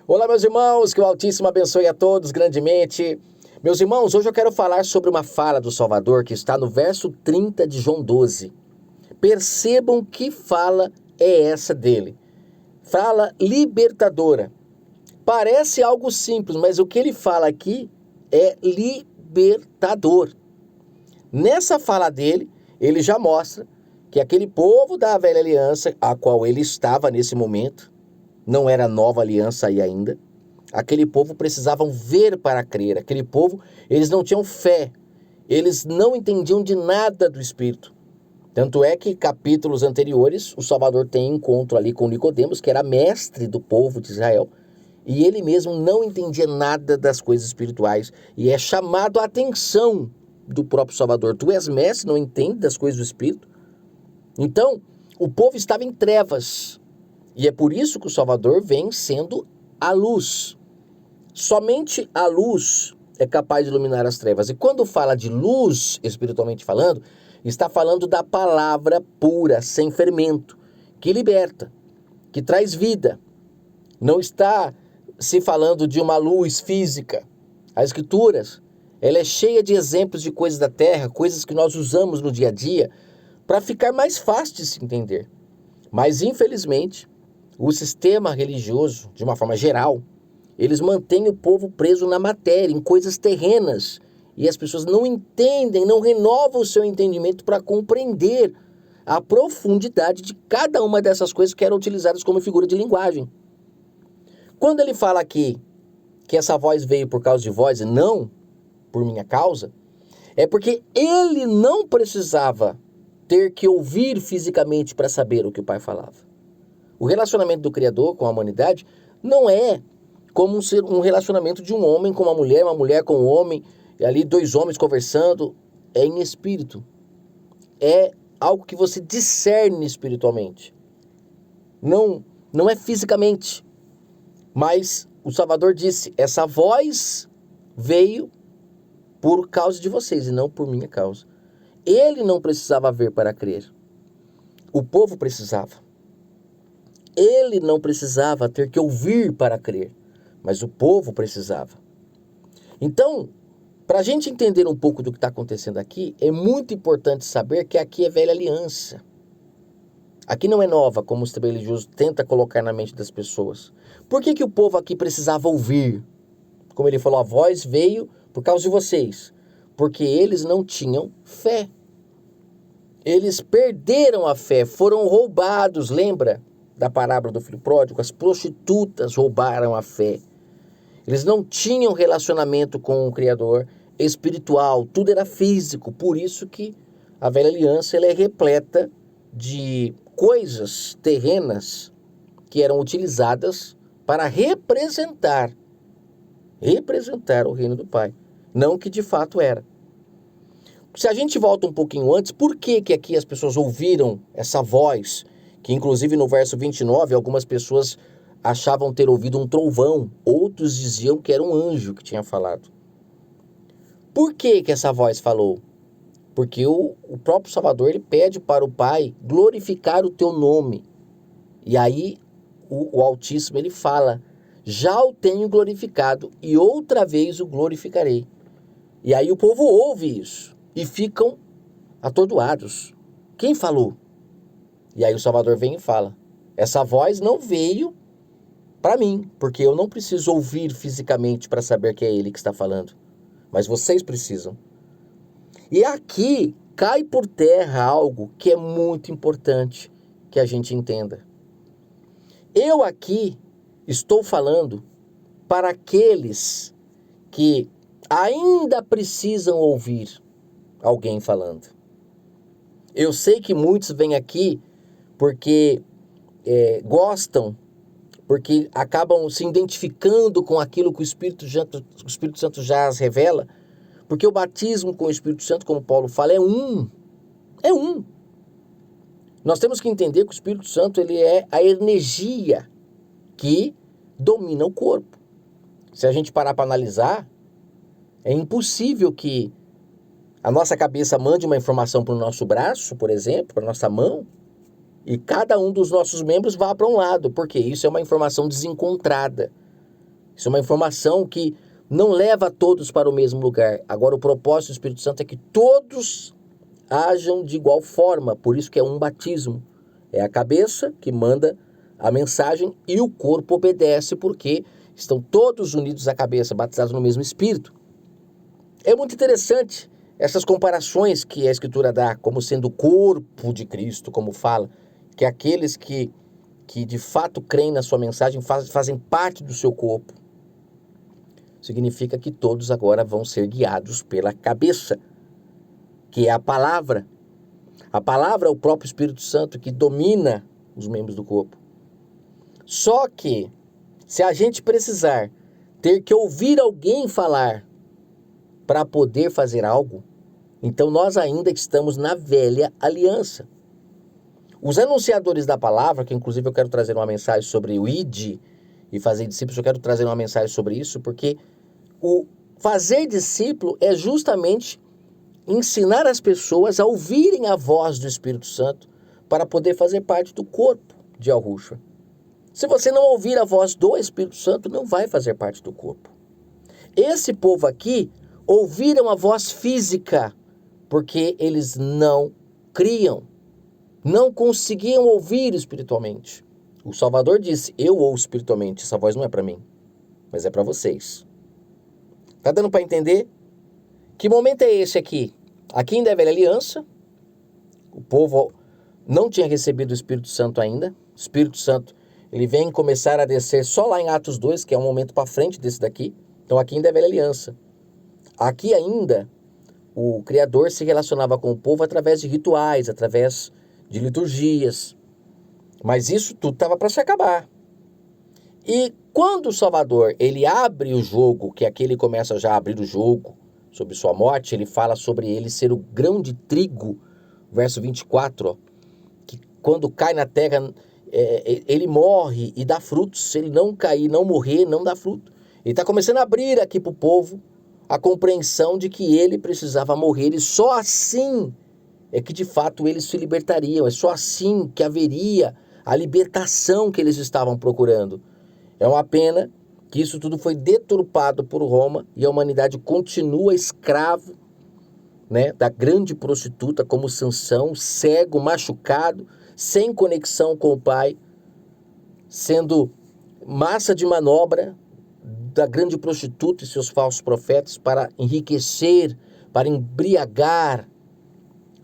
Olá, meus irmãos, que o Altíssimo abençoe a todos grandemente. Meus irmãos, hoje eu quero falar sobre uma fala do Salvador que está no verso 30 de João 12. Percebam que fala é essa dele. Fala libertadora. Parece algo simples, mas o que ele fala aqui é libertador. Nessa fala dele, ele já mostra que aquele povo da velha aliança, a qual ele estava nesse momento, não era nova aliança aí ainda, aquele povo precisavam ver para crer, aquele povo, eles não tinham fé, eles não entendiam de nada do Espírito. Tanto é que capítulos anteriores, o Salvador tem encontro ali com Nicodemos, que era mestre do povo de Israel, e ele mesmo não entendia nada das coisas espirituais, e é chamado a atenção do próprio Salvador. Tu és mestre, não entende das coisas do Espírito? Então, o povo estava em trevas, e é por isso que o Salvador vem sendo a luz. Somente a luz é capaz de iluminar as trevas. E quando fala de luz, espiritualmente falando, está falando da palavra pura, sem fermento, que liberta, que traz vida. Não está se falando de uma luz física. As Escrituras, ela é cheia de exemplos de coisas da terra, coisas que nós usamos no dia a dia, para ficar mais fácil de se entender. Mas, infelizmente, o sistema religioso, de uma forma geral, eles mantêm o povo preso na matéria, em coisas terrenas. E as pessoas não entendem, não renovam o seu entendimento para compreender a profundidade de cada uma dessas coisas que eram utilizadas como figura de linguagem. Quando ele fala aqui que essa voz veio por causa de vós e não por minha causa, é porque ele não precisava ter que ouvir fisicamente para saber o que o Pai falava. O relacionamento do Criador com a humanidade não é como um relacionamento de um homem com uma mulher com um homem, e ali dois homens conversando. É em espírito. É algo que você discerne espiritualmente. Não é fisicamente. Mas o Salvador disse, essa voz veio por causa de vocês e não por minha causa. Ele não precisava ver para crer. O povo precisava. Ele não precisava ter que ouvir para crer, mas o povo precisava. Então, para a gente entender um pouco do que está acontecendo aqui, é muito importante saber que aqui é velha aliança. Aqui não é nova, como o sistema religioso tenta colocar na mente das pessoas. Por que o povo aqui precisava ouvir? Como ele falou, a voz veio por causa de vocês. Porque eles não tinham fé. Eles perderam a fé, foram roubados, lembra da parábola do filho pródigo? As prostitutas roubaram a fé. Eles não tinham relacionamento com o Criador espiritual, tudo era físico. Por isso que a velha aliança ela é repleta de coisas terrenas que eram utilizadas para representar o reino do Pai, não o que de fato era. Se a gente volta um pouquinho antes, por que aqui as pessoas ouviram essa voz? Que inclusive no verso 29, algumas pessoas achavam ter ouvido um trovão, outros diziam que era um anjo que tinha falado. Por que essa voz falou? Porque o próprio Salvador ele pede para o Pai glorificar o teu nome. E aí o Altíssimo ele fala, já o tenho glorificado e outra vez o glorificarei. E aí o povo ouve isso e ficam atordoados. Quem falou? E aí o Salvador vem e fala, essa voz não veio para mim, porque eu não preciso ouvir fisicamente para saber que é ele que está falando. Mas vocês precisam. E aqui cai por terra algo que é muito importante que a gente entenda. Eu aqui estou falando para aqueles que ainda precisam ouvir alguém falando. Eu sei que muitos vêm aqui porque gostam, porque acabam se identificando com aquilo que o Espírito Santo já as revela, porque o batismo com o Espírito Santo, como Paulo fala, é um. Nós temos que entender que o Espírito Santo ele é a energia que domina o corpo. Se a gente parar para analisar, é impossível que a nossa cabeça mande uma informação para o nosso braço, por exemplo, para a nossa mão, e cada um dos nossos membros vá para um lado, porque isso é uma informação desencontrada. Isso é uma informação que não leva todos para o mesmo lugar. Agora, o propósito do Espírito Santo é que todos ajam de igual forma, por isso que é um batismo. É a cabeça que manda a mensagem e o corpo obedece, porque estão todos unidos à cabeça, batizados no mesmo Espírito. É muito interessante essas comparações que a Escritura dá, como sendo o corpo de Cristo, como fala, que aqueles que de fato creem na sua mensagem fazem parte do seu corpo. Significa que todos agora vão ser guiados pela cabeça, que é a palavra. A palavra é o próprio Espírito Santo que domina os membros do corpo. Só que, se a gente precisar ter que ouvir alguém falar para poder fazer algo, então nós ainda estamos na velha aliança. Os anunciadores da palavra, que inclusive eu quero trazer uma mensagem sobre o ID e fazer discípulos, eu quero trazer uma mensagem sobre isso, porque o fazer discípulo é justamente ensinar as pessoas a ouvirem a voz do Espírito Santo para poder fazer parte do corpo de Yahushua. Se você não ouvir a voz do Espírito Santo, não vai fazer parte do corpo. Esse povo aqui ouviram a voz física, porque eles não criam, não conseguiam ouvir espiritualmente. O Salvador disse, eu ouço espiritualmente, essa voz não é para mim, mas é para vocês. Tá dando para entender? Que momento é esse aqui? Aqui ainda é velha aliança, o povo não tinha recebido o Espírito Santo ainda, o Espírito Santo ele vem começar a descer só lá em Atos 2, que é um momento para frente desse daqui, então aqui ainda é velha aliança. Aqui ainda o Criador se relacionava com o povo através de rituais, através de liturgias, mas isso tudo estava para se acabar. E quando o Salvador ele abre o jogo, que aqui ele começa já a abrir o jogo sobre sua morte, ele fala sobre ele ser o grão de trigo, verso 24, ó, que quando cai na terra, ele morre e dá frutos. Se ele não cair, não morrer, não dá fruto. Ele está começando a abrir aqui para o povo a compreensão de que ele precisava morrer e só assim é que de fato eles se libertariam, é só assim que haveria a libertação que eles estavam procurando. É uma pena que isso tudo foi deturpado por Roma e a humanidade continua escravo, né, da grande prostituta como Sansão, cego, machucado, sem conexão com o Pai, sendo massa de manobra da grande prostituta e seus falsos profetas para enriquecer, para embriagar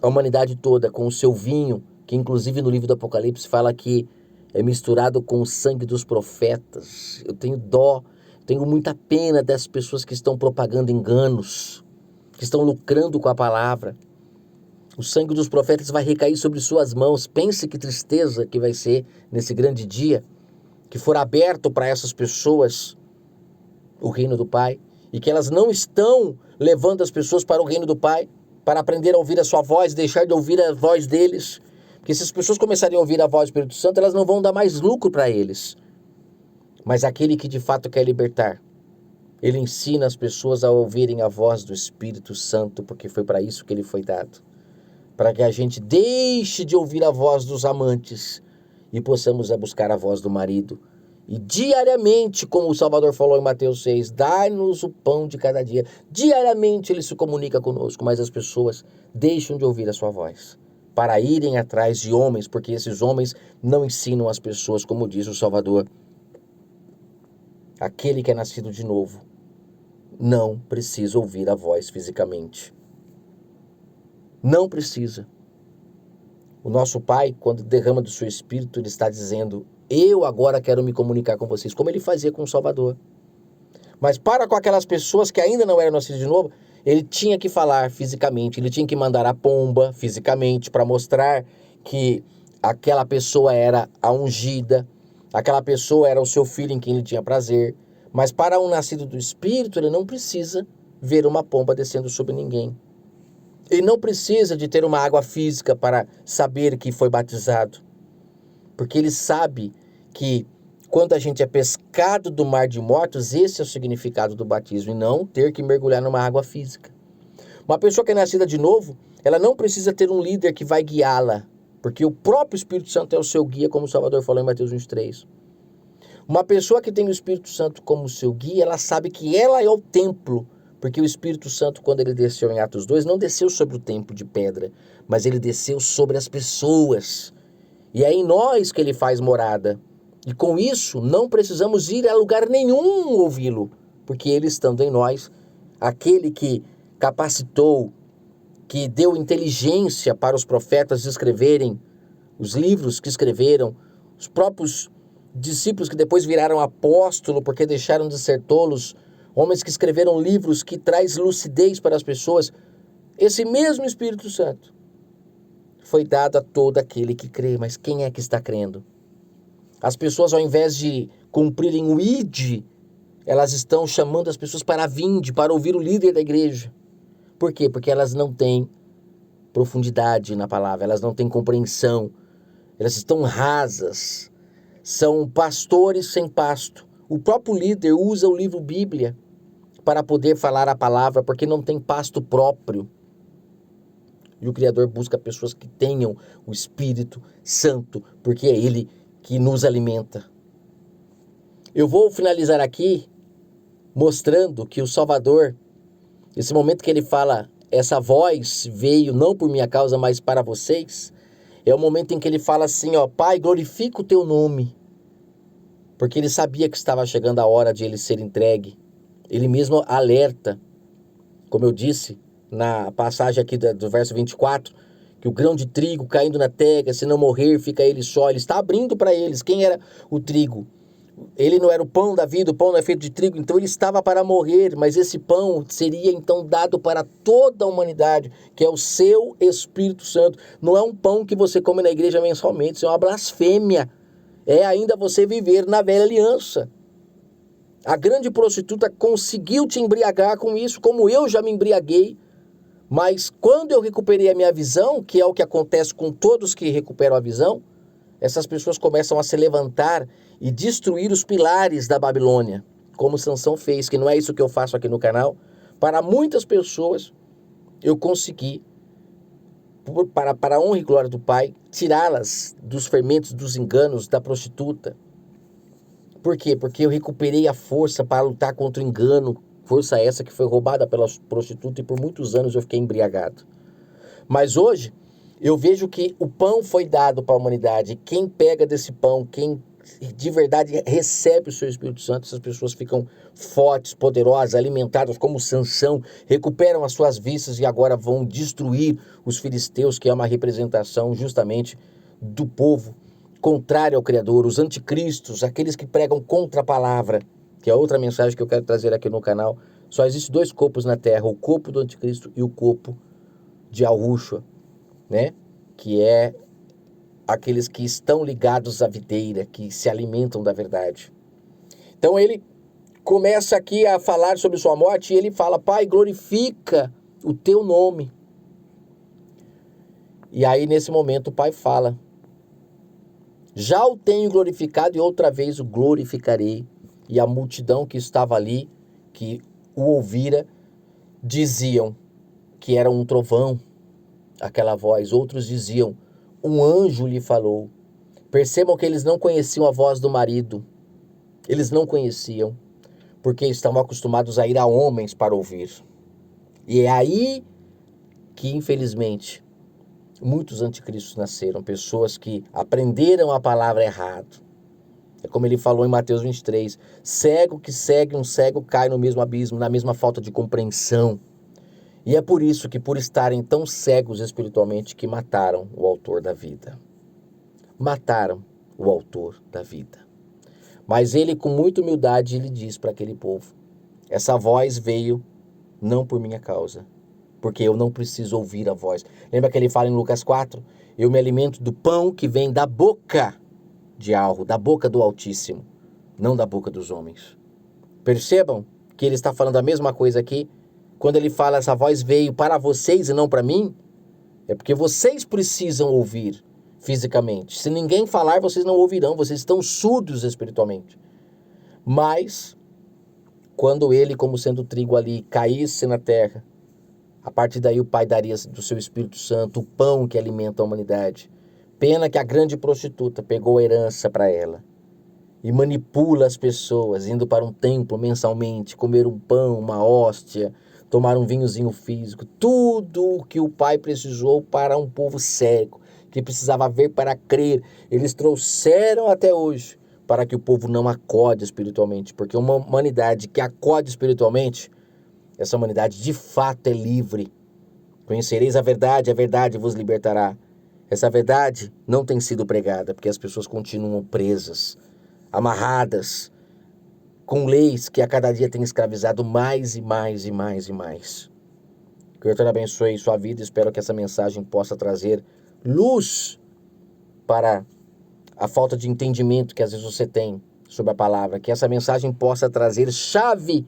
a humanidade toda com o seu vinho, que inclusive no livro do Apocalipse fala que é misturado com o sangue dos profetas. Eu tenho dó, tenho muita pena das pessoas que estão propagando enganos, que estão lucrando com a palavra. O sangue dos profetas vai recair sobre suas mãos. Pense que tristeza que vai ser nesse grande dia, que for aberto para essas pessoas o reino do Pai, e que elas não estão levando as pessoas para o reino do Pai, para aprender a ouvir a sua voz, deixar de ouvir a voz deles. Porque se as pessoas começarem a ouvir a voz do Espírito Santo, elas não vão dar mais lucro para eles. Mas aquele que de fato quer libertar, ele ensina as pessoas a ouvirem a voz do Espírito Santo, porque foi para isso que ele foi dado. Para que a gente deixe de ouvir a voz dos amantes e possamos buscar a voz do marido. E diariamente, como o Salvador falou em Mateus 6, dai-nos o pão de cada dia. Diariamente ele se comunica conosco, mas as pessoas deixam de ouvir a sua voz para irem atrás de homens, porque esses homens não ensinam as pessoas, como diz o Salvador. Aquele que é nascido de novo não precisa ouvir a voz fisicamente. Não precisa. O nosso Pai, quando derrama do seu Espírito, ele está dizendo, eu agora quero me comunicar com vocês, como ele fazia com o Salvador. Mas para com aquelas pessoas que ainda não eram nascidas de novo, ele tinha que falar fisicamente, ele tinha que mandar a pomba fisicamente para mostrar que aquela pessoa era a ungida, aquela pessoa era o seu filho em quem ele tinha prazer. Mas para um nascido do Espírito, ele não precisa ver uma pomba descendo sobre ninguém. Ele não precisa de ter uma água física para saber que foi batizado. Porque ele sabe que quando a gente é pescado do mar de mortos, esse é o significado do batismo, e não ter que mergulhar numa água física. Uma pessoa que é nascida de novo, ela não precisa ter um líder que vai guiá-la, porque o próprio Espírito Santo é o seu guia, como o Salvador falou em Mateus 23. Uma pessoa que tem o Espírito Santo como seu guia, ela sabe que ela é o templo, porque o Espírito Santo, quando ele desceu em Atos 2, não desceu sobre o templo de pedra, mas ele desceu sobre as pessoas. E é em nós que ele faz morada. E com isso, não precisamos ir a lugar nenhum ouvi-lo, porque ele estando em nós, aquele que capacitou, que deu inteligência para os profetas escreverem os livros que escreveram, os próprios discípulos que depois viraram apóstolo porque deixaram de ser tolos, homens que escreveram livros que traz lucidez para as pessoas, esse mesmo Espírito Santo foi dado a todo aquele que crê. Mas quem é que está crendo? As pessoas, ao invés de cumprirem o ID, elas estão chamando as pessoas para a vinde, para ouvir o líder da igreja. Por quê? Porque elas não têm profundidade na palavra, elas não têm compreensão, elas estão rasas, são pastores sem pasto. O próprio líder usa o livro Bíblia para poder falar a palavra, porque não tem pasto próprio. E o Criador busca pessoas que tenham o Espírito Santo, porque é Ele que nos alimenta. Eu vou finalizar aqui mostrando que o Salvador, esse momento que ele fala, essa voz veio não por minha causa, mas para vocês, é o momento em que ele fala assim, ó, Pai, glorifica o teu nome, porque ele sabia que estava chegando a hora de ele ser entregue. Ele mesmo alerta, como eu disse, na passagem aqui do verso 24, que o grão de trigo caindo na terra, se não morrer, fica ele só. Ele está abrindo para eles. Quem era o trigo? Ele não era o pão da vida, o pão não é feito de trigo, então ele estava para morrer, mas esse pão seria então dado para toda a humanidade, que é o seu Espírito Santo. Não é um pão que você come na igreja mensalmente, isso é uma blasfêmia. É ainda você viver na velha aliança. A grande prostituta conseguiu te embriagar com isso, como eu já me embriaguei. Mas quando eu recuperei a minha visão, que é o que acontece com todos que recuperam a visão, essas pessoas começam a se levantar e destruir os pilares da Babilônia, como Sansão fez, que não é isso que eu faço aqui no canal. Para muitas pessoas, eu consegui, para a honra e glória do Pai, tirá-las dos fermentos, dos enganos da prostituta. Por quê? Porque eu recuperei a força para lutar contra o engano, força essa que foi roubada pela prostituta e por muitos anos eu fiquei embriagado. Mas hoje eu vejo que o pão foi dado para a humanidade. Quem pega desse pão, quem de verdade recebe o seu Espírito Santo, essas pessoas ficam fortes, poderosas, alimentadas como Sansão, recuperam as suas vistas e agora vão destruir os filisteus, que é uma representação justamente do povo contrário ao Criador, os anticristos, aqueles que pregam contra a palavra, que é outra mensagem que eu quero trazer aqui no canal. Só existem dois corpos na terra, o corpo do anticristo e o corpo de Yahushua, né? Que é aqueles que estão ligados à videira, que se alimentam da verdade. Então ele começa aqui a falar sobre sua morte e ele fala, Pai, glorifica o teu nome. E aí nesse momento o Pai fala, já o tenho glorificado e outra vez o glorificarei. E a multidão que estava ali, que o ouvira, diziam que era um trovão, aquela voz. Outros diziam, um anjo lhe falou. Percebam que eles não conheciam a voz do marido. Eles não conheciam, porque estavam acostumados a ir a homens para ouvir. E é aí que, infelizmente, muitos anticristos nasceram, pessoas que aprenderam a palavra errado. É como ele falou em Mateus 23, cego que segue um cego cai no mesmo abismo, na mesma falta de compreensão. E é por isso que, por estarem tão cegos espiritualmente, que mataram o autor da vida. Mataram o autor da vida. Mas ele, com muita humildade, ele diz para aquele povo, essa voz veio não por minha causa, porque eu não preciso ouvir a voz. Lembra que ele fala em Lucas 4? Eu me alimento do pão que vem da boca de Alro, da boca do Altíssimo, não da boca dos homens. Percebam que ele está falando a mesma coisa aqui. Quando ele fala, essa voz veio para vocês e não para mim, é porque vocês precisam ouvir fisicamente. Se ninguém falar, vocês não ouvirão, vocês estão surdos espiritualmente. Mas, quando ele, como sendo trigo ali, caísse na terra, a partir daí o Pai daria do seu Espírito Santo o pão que alimenta a humanidade. Pena que a grande prostituta pegou a herança para ela. e manipula as pessoas, indo para um templo mensalmente, comer um pão, uma hóstia, tomar um vinhozinho físico, tudo o que o Pai precisou para um povo cego, que precisava ver para crer, eles trouxeram até hoje, para que o povo não acode espiritualmente, porque uma humanidade que acode espiritualmente, essa humanidade de fato é livre. Conhecereis a verdade vos libertará. Essa verdade não tem sido pregada, porque as pessoas continuam presas, amarradas, com leis que a cada dia têm escravizado mais e mais e mais e mais. Que o Senhor abençoe sua vida, espero que essa mensagem possa trazer luz para a falta de entendimento que às vezes você tem sobre a palavra, que essa mensagem possa trazer chave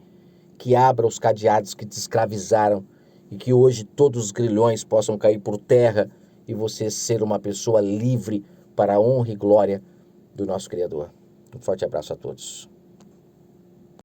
que abra os cadeados que te escravizaram e que hoje todos os grilhões possam cair por terra e você ser uma pessoa livre para a honra e glória do nosso Criador. Um forte abraço a todos.